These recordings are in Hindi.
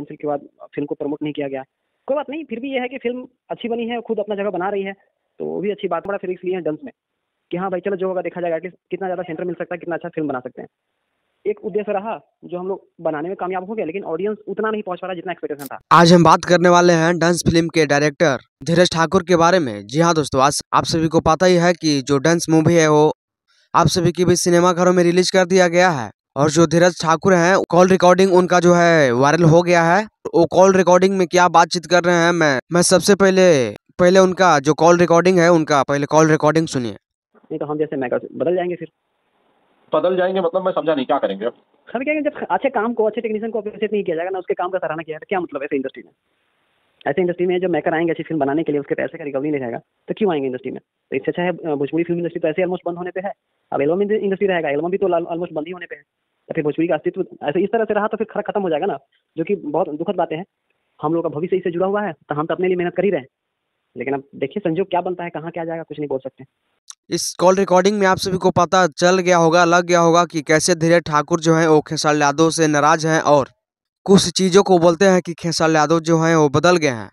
कैंसिल के बाद फिल्म को प्रमोट नहीं किया गया। कोई बात नहीं, फिर भी ये है कि फिल्म अच्छी बनी है, खुद अपना जगह बना रही है, तो वो भी अच्छी बात। बड़ा फिर इसलिए है डंस में कि हाँ भाई चलो जो होगा देखा जाएगा, एटलीस्ट कितना ज़्यादा सेंटर मिल सकता है, कितना अच्छा फिल्म बना सकते हैं। एक उद्देश्य रहा जो हम लोग बनाने में कामयाब हो गए, लेकिन ऑडियंस उतना नहीं पहुंच पा रहा जितना एक्सपेक्टेशन था। आज हम बात करने वाले हैं डंस फिल्म के डायरेक्टर धीरज ठाकुर के बारे में। जी हाँ दोस्तों, आज आप सभी को पता ही है कि जो डंस मूवी है वो आप सभी की भी सिनेमा घरों में रिलीज कर दिया गया है। और जो धीरज ठाकुर हैं, कॉल रिकॉर्डिंग उनका जो है वायरल हो गया है। वो कॉल रिकॉर्डिंग में क्या बातचीत कर रहे हैं, मैं सबसे पहले उनका जो कॉल रिकॉर्डिंग है उनका पहले कॉल रिकॉर्डिंग सुनिए। नहीं तो हम जैसे मेकर बदल जाएंगे, फिर बदल जाएंगे मतलब मैं समझा नहीं, क्या करेंगे अब? सब क्या जब अच्छे काम को, अच्छे टेक्नीशियन को अप्रिशिएट नहीं किया जाएगा ना, उसके काम का सराहना किया जाएगा, क्या मतलब? ऐसे इंडस्ट्री में जब मेकर आएंगे अच्छी फिल्म बनाने के लिए, उसके पैसे का रिकवरी नहीं रहेगा तो क्यों आएंगे इंडस्ट्री में? तो इससे अच्छा है, भोजपुरी फिल्म इंडस्ट्री तो ऐसे ऑलमोस्ट बंद होने पे है। अब एल्बम इंडस्ट्री रहेगा, एल्बम भी तो ऑलमोस्ट बंद ही होने पे है। तो फिर भोजपुरी का अस्तित्व ऐसे इस तरह से रहा तो फिर खत्म हो जाएगा ना, जो कि बहुत दुखद बातें हैं। हम लोग का भविष्य इससे जुड़ा हुआ है, तो हम तो अपने लिए मेहनत कर ही रहे हैं, लेकिन अब देखिए संजोग क्या बनता है, कहाँ क्या जाएगा, कुछ नहीं बोल सकते। इस कॉल रिकॉर्डिंग में आप सभी को पता चल गया होगा, लग गया होगा कि कैसे धीरज ठाकुर जो है वो खेसारी यादव से नाराज हैं और कुछ चीजों को बोलते हैं कि खेसारी यादव जो है वो बदल गए हैं।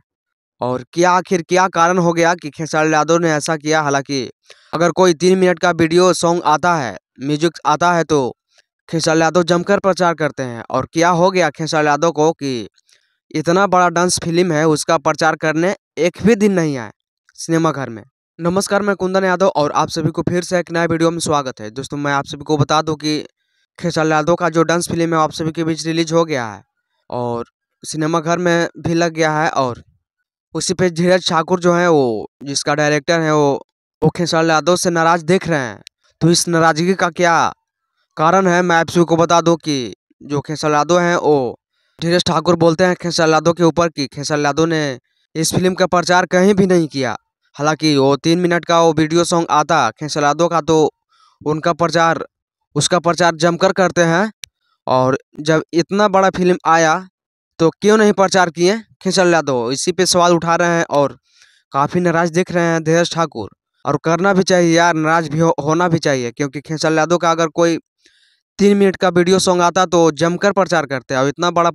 और क्या आखिर क्या कारण हो गया कि खेसारी यादव ने ऐसा किया। हालांकि अगर कोई 3 मिनट का वीडियो सॉन्ग आता है, म्यूजिक आता है, तो खेसारी यादव जमकर प्रचार करते हैं। और क्या हो गया खेसारी यादव को कि इतना बड़ा डांस फिल्म है, उसका प्रचार करने एक भी दिन नहीं आए सिनेमा घर में। नमस्कार, मैं कुंदन यादव और आप सभी को फिर से एक नया वीडियो में स्वागत है। दोस्तों मैं आप सभी को बता दूं कि खेसारी यादव का जो डांस फिल्म है आप सभी के बीच रिलीज हो गया है और सिनेमा घर में भी लग गया है। और उसी पे धीरज ठाकुर जो है वो जिसका डायरेक्टर है वो खेसारी यादव से नाराज दिख रहे हैं। तो इस नाराजगी का क्या कारण है मैं आप सभी को बता दूं कि जो खेसारी यादव हैं वो धीरज ठाकुर बोलते हैं खेसारी यादव के ऊपर कि खेसारी यादव ने इस फिल्म का प्रचार कहीं भी नहीं किया। हालांकि वो 3 मिनट का वो वीडियो सॉन्ग आता खेसारी यादव का, तो उसका प्रचार जमकर करते हैं। और जब इतना बड़ा फिल्म आया तो क्यों नहीं प्रचार किए खेसारी यादव, इसी पे सवाल उठा रहे हैं और काफ़ी नाराज दिख रहे हैं धीरज ठाकुर। और करना भी चाहिए यार, नाराज भी होना भी चाहिए, क्योंकि खेसारी यादव का अगर कोई 3 मिनट का वीडियो सॉन्ग आता तो जमकर प्रचार करते हैं। और इतना बड़ा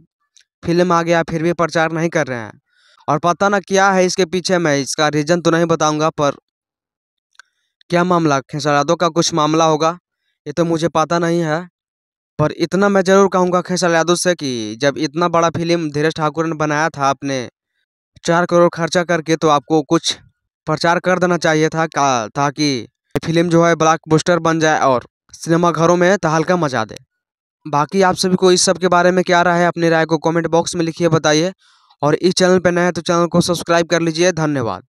फिल्म आ गया फिर भी प्रचार नहीं कर रहे हैं। और पता ना क्या है इसके पीछे, मैं इसका रीजन तो नहीं बताऊंगा, पर क्या मामला खेसारी यादव का कुछ मामला होगा ये तो मुझे पता नहीं है। पर इतना मैं जरूर कहूँगा खेसारी यादव से कि जब इतना बड़ा फिल्म धीरज ठाकुर ने बनाया था अपने 4 करोड़ खर्चा करके, तो आपको कुछ प्रचार कर देना चाहिए था ताकि फिल्म जो है ब्लॉकबस्टर बन जाए और सिनेमा घरों में तहलका मचा दे। बाकी आप सभी को इस सब के बारे में क्या राय है, अपनी राय को कमेंट बॉक्स में लिखिए, बताइए। और इस चैनल पर नए हैं तो चैनल को सब्सक्राइब कर लीजिए। धन्यवाद।